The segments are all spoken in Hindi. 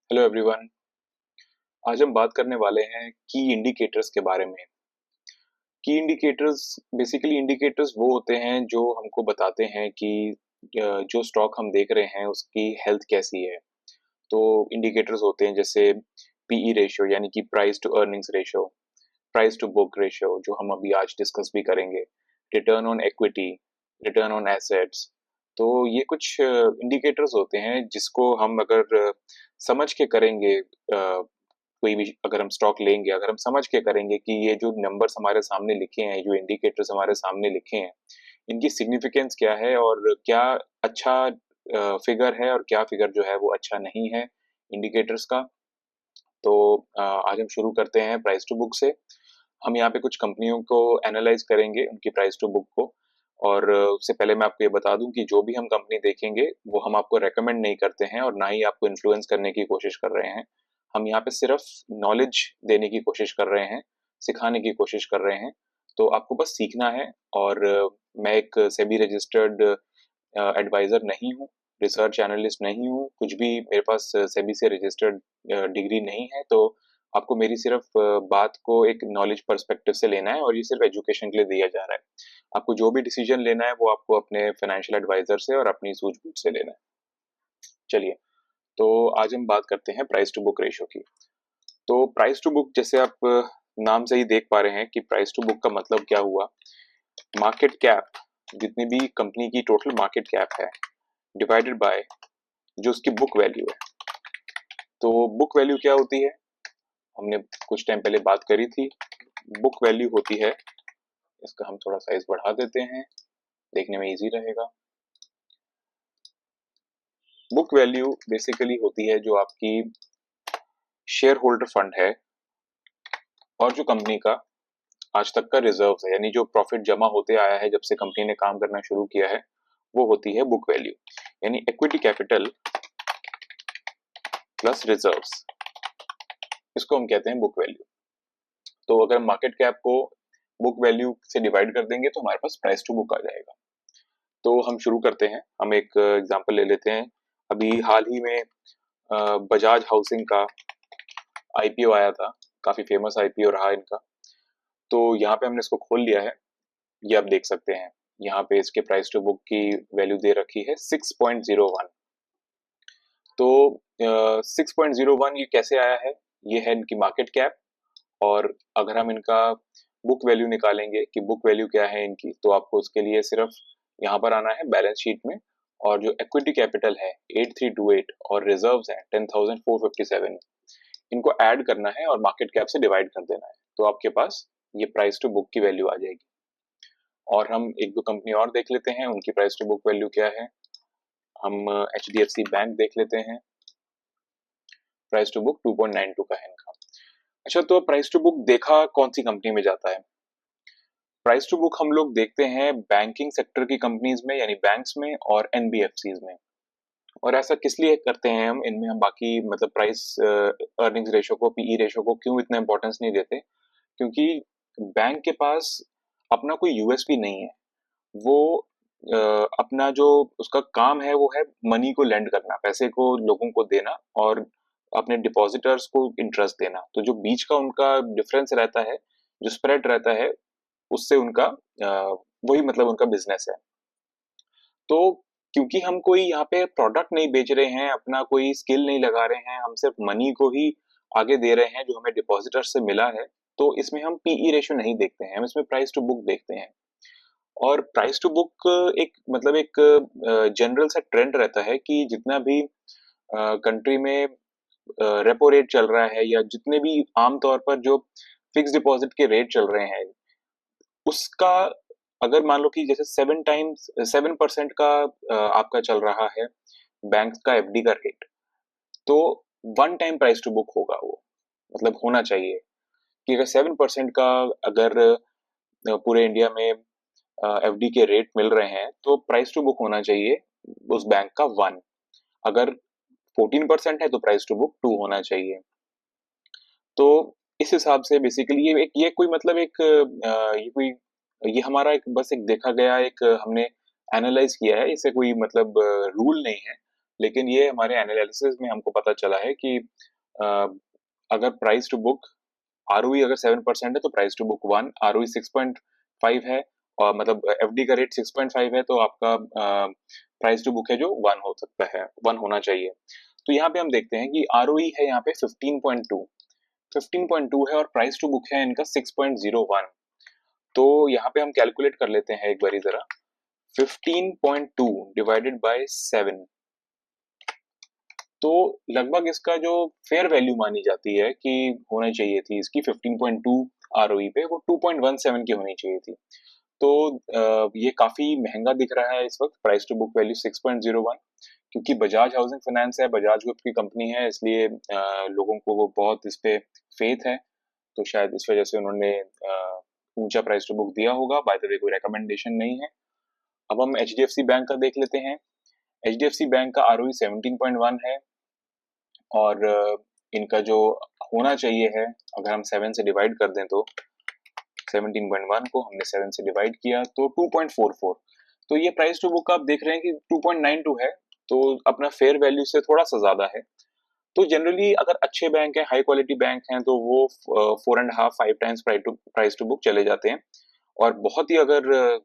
Hello everyone. आज हम बात करने वाले हैं की इंडिकेटर्स के बारे में। की इंडिकेटर्स बेसिकली इंडिकेटर्स वो होते हैं जो हमको बताते हैं कि जो स्टॉक हम देख रहे हैं उसकी हेल्थ कैसी है। तो इंडिकेटर्स होते हैं जैसे पीई रेशियो यानी कि price to earnings ratio, price to book ratio जो हम अभी आज डिस्कस भी करेंगे, return on equity, return on assets. तो ये कुछ इंडिकेटर्स होते हैं जिसको हम अगर समझ के करेंगे, कोई भी अगर हम स्टॉक लेंगे, अगर हम समझ के करेंगे कि ये जो नंबर्स हमारे सामने लिखे हैं, जो इंडिकेटर्स हमारे सामने लिखे हैं, इनकी सिग्निफिकेंस क्या है और क्या अच्छा फिगर है और क्या फिगर जो है वो अच्छा नहीं है इंडिकेटर्स का। तो आज हम शुरू करते हैं प्राइस टू बुक से। हम यहाँ पे कुछ कंपनियों को एनालाइज करेंगे, उनकी प्राइस टू बुक को। और उससे पहले मैं आपको ये बता दूं कि जो भी हम कंपनी देखेंगे वो हम आपको रेकमेंड नहीं करते हैं और ना ही आपको इन्फ्लुएंस करने की कोशिश कर रहे हैं। हम यहाँ पे सिर्फ नॉलेज देने की कोशिश कर रहे हैं, सिखाने की कोशिश कर रहे हैं। तो आपको बस सीखना है। और मैं एक सेबी रजिस्टर्ड एडवाइजर नहीं हूँ, रिसर्च एनालिस्ट नहीं हूँ, कुछ भी मेरे पास सेबी से रजिस्टर्ड डिग्री नहीं है। तो आपको मेरी सिर्फ बात को एक नॉलेज पर्सपेक्टिव से लेना है और ये सिर्फ एजुकेशन के लिए दिया जा रहा है। आपको जो भी डिसीजन लेना है वो आपको अपने फाइनेंशियल एडवाइजर से और अपनी सूझबूझ से लेना है। चलिए, तो आज हम बात करते हैं प्राइस टू बुक रेशियो की। तो प्राइस टू बुक, जैसे आप नाम से ही देख पा रहे हैं कि प्राइस टू बुक का मतलब क्या हुआ। मार्केट कैप, जितनी भी कंपनी की टोटल मार्केट कैप है, डिवाइडेड बाय जो उसकी बुक वैल्यू है। तो बुक वैल्यू क्या होती है, हमने कुछ टाइम पहले बात करी थी। बुक वैल्यू होती है, इसका हम थोड़ा साइज बढ़ा देते हैं, देखने में इजी रहेगा। बुक वैल्यू बेसिकली होती है जो आपकी शेयर होल्डर फंड है और जो कंपनी का आज तक का रिजर्व है, यानी जो प्रॉफिट जमा होते आया है जब से कंपनी ने काम करना शुरू किया है, वो होती है बुक वैल्यू। यानी इक्विटी कैपिटल प्लस रिजर्व्स, इसको हम कहते हैं बुक वैल्यू। तो अगर मार्केट कैप को बुक वैल्यू से डिवाइड कर देंगे तो हमारे पास प्राइस टू बुक आ जाएगा। तो हम शुरू करते हैं, हम एक एग्जांपल ले लेते हैं। अभी हाल ही में बजाज हाउसिंग का आईपीओ आया था, काफी फेमस आईपीओ रहा इनका। तो यहाँ पे हमने इसको खोल लिया है, ये आप देख सकते हैं। यहाँ पे इसके प्राइस टू बुक की वैल्यू दे रखी है 6.01। तो 6.01 ये कैसे आया है, ये है इनकी मार्केट कैप। और अगर हम इनका बुक वैल्यू निकालेंगे कि बुक वैल्यू क्या है इनकी, तो आपको उसके लिए सिर्फ यहाँ पर आना है बैलेंस शीट में। और जो इक्विटी कैपिटल है 8328 और रिजर्व्स हैं 10,457, इनको ऐड करना है और मार्केट कैप से डिवाइड कर देना है। तो आपके पास ये प्राइस टू बुक की वैल्यू आ जाएगी। और हम एक दो कंपनी और देख लेते हैं, उनकी प्राइस टू बुक वैल्यू क्या है। हम HDFC बैंक देख लेते हैं, प्राइस टू बुक 2.92 का है इनका। अच्छा, तो प्राइस टू बुक देखा कौन सी कंपनी में जाता है। प्राइस टू बुक हम लोग देखते हैं बैंकिंग सेक्टर की कंपनीज में, यानी बैंक्स में और एनबीएफसीज में। और ऐसा किस लिए करते हैं हम इनमें, हम बाकी मतलब प्राइस अर्निंग्स रेशो को, पीई रेशो को क्यों इतना इंपॉर्टेंस नहीं देते। क्योंकि बैंक के पास अपना कोई यूएसपी नहीं है। वो अपना जो उसका काम है वो है मनी को लेंड करना, पैसे को लोगों को देना और अपने डिपॉजिटर्स को इंटरेस्ट देना। तो जो बीच का उनका डिफरेंस रहता है, जो स्प्रेड रहता है, उससे उनका वही मतलब उनका बिजनेस है। तो क्योंकि हम कोई यहाँ पे प्रोडक्ट नहीं बेच रहे हैं, अपना कोई स्किल नहीं लगा रहे हैं, हम सिर्फ मनी को ही आगे दे रहे हैं जो हमें डिपॉजिटर से मिला है, तो इसमें हम पीई रेशियो नहीं देखते हैं, हम इसमें प्राइस टू बुक देखते हैं। और प्राइस टू बुक एक मतलब एक जनरल सा ट्रेंड रहता है कि जितना भी कंट्री में रेपो रेट चल रहा है या जितने भी आमतौर पर जो फिक्स डिपॉजिट के रेट चल रहे हैं, उसका अगर मान लो कि जैसे 7% का आपका चल रहा है बैंक का एफडी का रेट, तो 1 टाइम प्राइस टू बुक होगा वो, मतलब होना चाहिए कि अगर 7% का अगर पूरे इंडिया में एफडी के रेट मिल रहे हैं तो प्राइस टू बुक होना चाहिए उस बैंक का 1। अगर 14% है तो प्राइस टू बुक 2 होना चाहिए। तो इस हिसाब से बेसिकली ये कोई मतलब एक ये कोई ये हमारा एक बस एक देखा गया एक हमने एनालाइज किया है, इसे कोई मतलब रूल नहीं है। लेकिन ये हमारे एनालिसिस में हमको पता चला है कि अ, अगर प्राइस टू बुक आरओई अगर 7% है तो प्राइस टू बुक 1, आरओई 6.5 है और मतलब एफडी का रेट 6.5 है तो आपका प्राइस टू बुक है जो 1 हो सकता है, 1 होना चाहिए। तो यहाँ पे हम देखते हैं कि आरओई है यहाँ पे 15.2 है और प्राइस टू बुक है इनका 6.01। तो यहाँ पे हम कैलकुलेट कर लेते हैं एक बारी जरा। 15.2 डिवाइडेड बाय 7, तो लगभग इसका जो फेयर वैल्यू मानी जाती है कि होनी चाहिए थी इसकी 15.2 आरओई पे, वो 2.17 की होनी चाहिए थी। तो ये काफी महंगा दिख रहा है इस वक्त, प्राइस टू बुक वैल्यू 6.01, क्योंकि बजाज हाउसिंग फाइनेंस है, बजाज ग्रुप की कंपनी है, इसलिए लोगों को वो बहुत इस पे फेथ है, तो शायद इस वजह से उन्होंने ऊंचा प्राइस टू बुक दिया होगा। बाय द वे कोई रिकमेंडेशन नहीं है। अब हम एचडीएफसी बैंक का देख लेते हैं। एचडीएफसी बैंक का आरओई 17.1 है और इनका जो होना चाहिए है, अगर हम 7 से डिवाइड कर दें तो 17.1 को हमने 7 से डिवाइड किया तो 2.44। तो ये प्राइस टू बुक आप देख रहे हैं कि 2.92 है, तो अपना फेयर वैल्यू से थोड़ा सा ज्यादा है। तो जनरली अगर अच्छे बैंक हैं, हाई क्वालिटी बैंक हैं, तो वो 4.5-5 टाइम्स प्राइस टू बुक चले जाते हैं, और बहुत ही अगर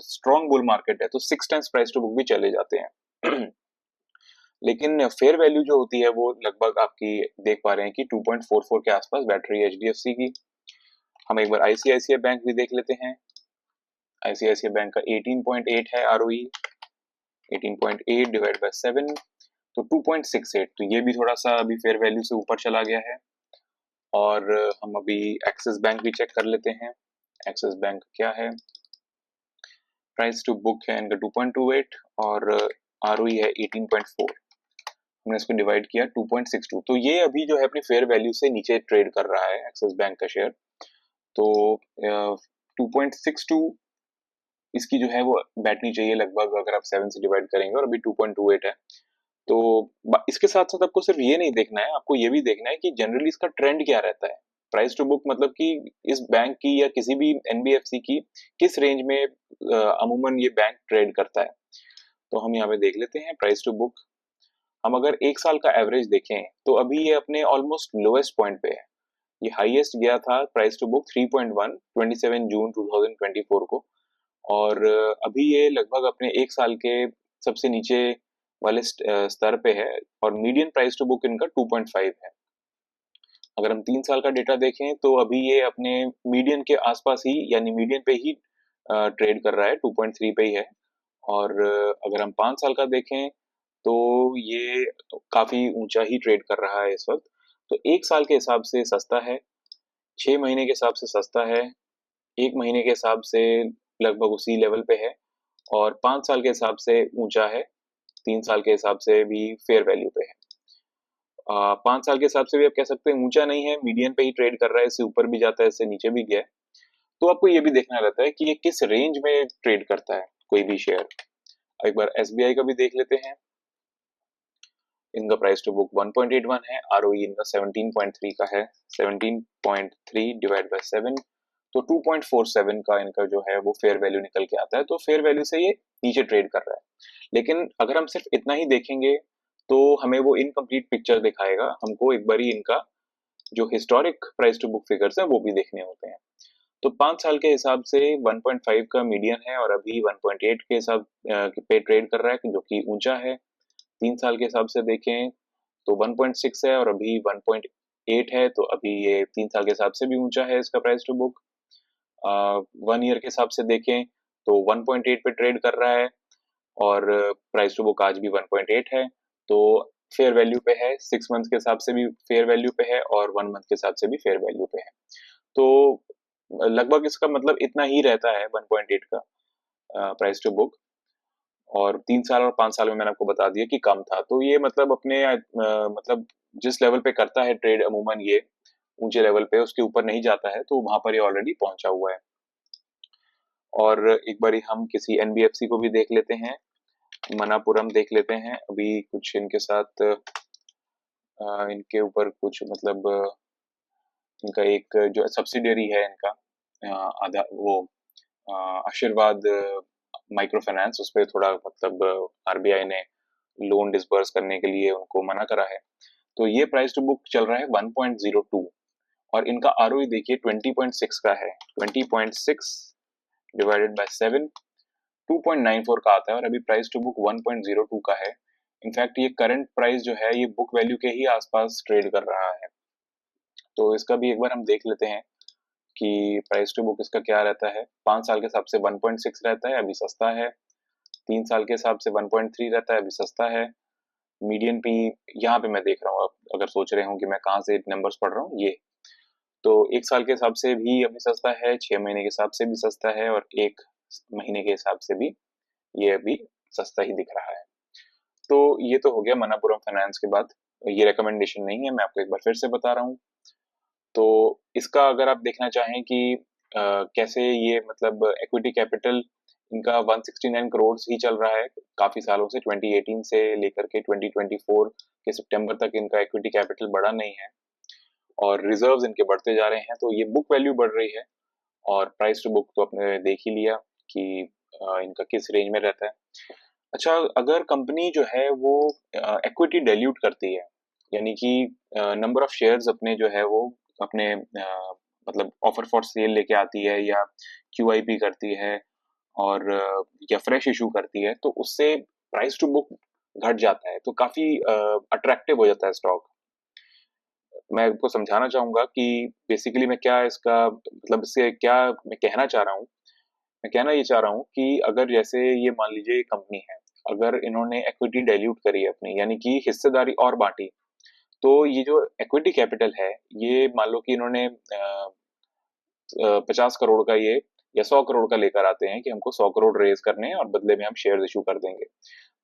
स्ट्रॉन्ग बुल मार्केट है तो 6 टाइम्स प्राइस टू बुक भी चले जाते हैं। लेकिन फेयर वैल्यू जो होती है वो लगभग आपकी देख पा रहे हैं कि 2.44 के आसपास बैठ रही है एचडीएफसी की। हम एक बार आईसीआईसीआई बैंक भी देख लेते हैं। आईसीआईसीआई बैंक का 18.8 है आरओई, 18.8 डिवाइड बाय 7 तो 2.68, तो ये भी थोड़ा सा अभी फेयर वैल्यू से ऊपर चला गया है। और हम अभी एक्सिस बैंक भी चेक कर लेते हैं। एक्सिस बैंक क्या है, प्राइस टू बुक है इनका 2.28 और आरओई है 18.4। हमने इसको डिवाइड किया 2.62, तो ये अभी जो है अपनी फेयर वैल्यू से नीचे ट्रेड कर रहा है एक्सिस बैंक का शेयर। तो 2.62 इसकी जो है वो बैठनी चाहिए लगभग, अगर आप 7 से डिवाइड करेंगे, और अभी 2.28 है। तो इसके साथ साथ आपको सिर्फ ये नहीं देखना है, आपको ये भी देखना है कि जनरली इसका ट्रेंड क्या रहता है। प्राइस टू बुक मतलब कि इस बैंक की या किसी भी एनबीएफसी की किस रेंज में अमूमन ये बैंक ट्रेड करता है। तो हम यहाँ पे देख लेते हैं प्राइस टू बुक। हम अगर एक साल का एवरेज देखें तो अभी ये अपने ऑलमोस्ट लोएस्ट पॉइंट पे है। ये हाईएस्ट गया था प्राइस टू बुक 3.1 27 जून 2024 को, और अभी ये लगभग अपने एक साल के सबसे नीचे वाले स्तर पे है, और मीडियन प्राइस टू बुक इनका 2.5 है। अगर हम 3 साल का डेटा देखें तो अभी ये अपने मीडियन के आसपास ही, यानी मीडियन पे ही ट्रेड कर रहा है, 2.3 पे ही है। और अगर हम 5 साल का देखें तो ये काफी ऊंचा ही ट्रेड कर रहा है इस वक्त। तो एक साल के हिसाब से सस्ता है, 6 महीने के हिसाब से सस्ता है, 1 महीने के हिसाब से लगभग उसी लेवल पे है, और 5 साल के हिसाब से ऊंचा है, 3 साल के हिसाब से भी फेयर वैल्यू पे है। 5 साल के हिसाब से भी आप कह सकते हैं ऊंचा नहीं है, मीडियन पे ही ट्रेड कर रहा है, इससे ऊपर भी जाता है, इससे नीचे भी गया है। तो आपको ये भी देखना रहता है कि ये किस रेंज में ट्रेड करता है कोई भी शेयर। एक बार एसबीआई का भी देख लेते हैं। इनका प्राइस टू बुक 1.81 है, आरओई इनका 17.3 का है, 17.3 डिवाइड बाय 7 तो 2.47 का इनका जो है वो फेयर वैल्यू निकल के आता है। तो फेयर वैल्यू से ये नीचे ट्रेड कर रहा है। लेकिन अगर हम सिर्फ इतना ही देखेंगे तो हमें वो इनकम्प्लीट पिक्चर दिखाएगा। हमको एक बारी इनका जो historic price to book figures है वो भी देखने होते हैं। तो 5 साल के हिसाब से 1.5 का मीडियन है, और अभी 1.8 के हिसाब पे ट्रेड कर रहा है, जो कि ऊंचा है। 3 साल के हिसाब से देखें तो 1.6 है और अभी 1.8 है, तो अभी ये 3 साल के हिसाब से भी ऊंचा है इसका प्राइस टू बुक। 1 ईयर के हिसाब से देखें तो 1.8 पे ट्रेड कर रहा है, और प्राइस टू बुक आज भी 1.8 है। तो फेयर वैल्यू पे है, 6 मंथ के हिसाब से भी फेयर वैल्यू पे है, और 1 मंथ के हिसाब से भी फेयर वैल्यू पे है। तो लगभग इसका मतलब इतना ही रहता है 1.8 का प्राइस टू बुक। और 3 साल और 5 साल में मैंने आपको बता दिया कि कम था। तो ये मतलब अपने मतलब जिस लेवल पे करता है ट्रेड अमूमन ये ऊंचे लेवल पे, उसके ऊपर नहीं जाता है, तो वहां पर ये ऑलरेडी पहुंचा हुआ है। और एक बारी हम किसी एनबीएफसी को भी देख लेते हैं। मनापुरम देख लेते हैं। अभी कुछ इनके साथ इनके ऊपर कुछ मतलब इनका एक जो सब्सिडियरी है इनका आधा वो आशीर्वाद माइक्रो फाइनेंस, उस पर थोड़ा मतलब आरबीआई ने लोन डिसबर्स करने के लिए उनको मना करा है। तो ये प्राइस टू बुक चल रहा है 1.02 और इनका आरओई देखिए 20.6 का है। 20.6 डिवाइडेड बाय 7 2.94 का आता है और अभी प्राइस टू बुक 1.02 का है। इनफैक्ट ये करंट प्राइस जो है ये बुक वैल्यू के ही आसपास ट्रेड कर रहा है। तो इसका भी एक बार हम देख लेते हैं कि प्राइस टू बुक इसका क्या रहता है। 5 साल के हिसाब से 1.6 रहता है, अभी सस्ता है। 3 साल के हिसाब से 1.3 रहता है, अभी सस्ता है। मीडियन पी यहाँ पे मैं देख रहा हूँ, आप अगर सोच रहे हो कि मैं कहाँ से नंबर्स पढ़ रहा हूँ, ये तो 1 साल के हिसाब से भी अभी सस्ता है, 6 महीने के हिसाब से भी सस्ता है और 1 महीने के हिसाब से भी ये अभी सस्ता ही दिख रहा है। तो ये तो हो गया मनापुरम फाइनेंस के बाद। ये रिकमेंडेशन नहीं है, मैं आपको एक बार फिर से बता रहा हूँ। तो इसका अगर आप देखना चाहें कि कैसे ये मतलब इक्विटी कैपिटल इनका 169 करोड़ ही चल रहा है काफी सालों से, 2018 से लेकर के 2024 के सितंबर तक इनका इक्विटी कैपिटल बढ़ा नहीं है और रिजर्व्स इनके बढ़ते जा रहे हैं। तो ये बुक वैल्यू बढ़ रही है और प्राइस टू बुक तो आपने देख ही लिया कि इनका किस रेंज में रहता है। अच्छा, अगर कंपनी जो है वो इक्विटी डाइल्यूट करती है, यानी कि नंबर ऑफ शेयर्स अपने जो है वो अपने मतलब ऑफर फॉर सेल लेके आती है या क्यूआईपी करती है और या फ्रेश इशू करती है, तो उससे प्राइस टू बुक घट जाता है, तो काफी अट्रैक्टिव हो जाता है स्टॉक। मैं आपको समझाना चाहूंगा कि बेसिकली मैं क्या इसका मतलब इससे क्या मैं कहना चाह रहा हूँ। मैं कहना ये चाह रहा हूँ कि अगर जैसे ये मान लीजिए कंपनी है, अगर इन्होंने इक्विटी डाइल्यूट करी है अपनी, यानी कि हिस्सेदारी और बांटी, तो ये जो इक्विटी कैपिटल है ये मान लो कि इन्होंने 50 करोड़ का ये या 100 करोड़ का लेकर आते हैं कि हमको 100 करोड़ रेज करने हैं और बदले में हम शेयर इशू कर देंगे।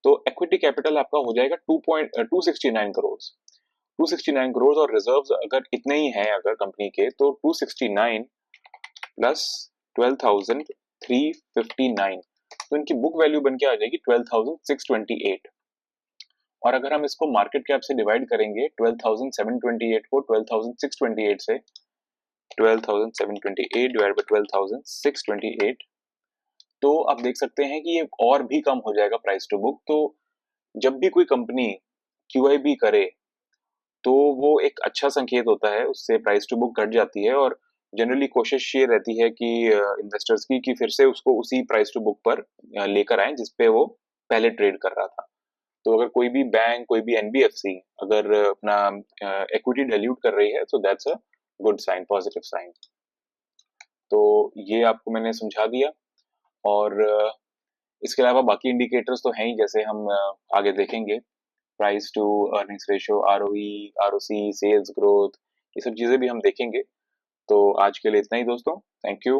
तो इक्विटी कैपिटल आपका हो जाएगा 2.269 करोड़। 269 करोड़ और रिजर्व्स अगर इतने ही हैं अगर कंपनी के, तो 269 प्लस 12,359, तो इनकी बुक वैल्यू बन के आ जाएगी 12,628। और अगर हम इसको मार्केट कैप से डिवाइड करेंगे 12,728 को 12,628 से, 12,728 डिवाइड बाय 12,628, तो आप देख सकते हैं कि ये और भी कम हो जाएगा प्राइस टू बुक। तो जब भी कोई कंपनी क्यूआईबी करे तो वो एक अच्छा संकेत होता है, उससे प्राइस टू बुक घट जाती है और जनरली कोशिश ये रहती है कि इन्वेस्टर्स की कि फिर से उसको उसी प्राइस टू बुक पर लेकर आए जिस पे वो पहले ट्रेड कर रहा था। तो अगर कोई भी बैंक, कोई भी एनबीएफसी अगर अपना इक्विटी डाइल्यूट कर रही है तो that's a good sign, positive sign. तो ये आपको मैंने समझा दिया और इसके अलावा बाकी इंडिकेटर्स तो हैं ही, जैसे हम आगे देखेंगे, price to earnings ratio, ROE, ROC, sales growth, ये सब चीजें भी हम देखेंगे। तो आज के लिए इतना ही दोस्तों, थैंक यू।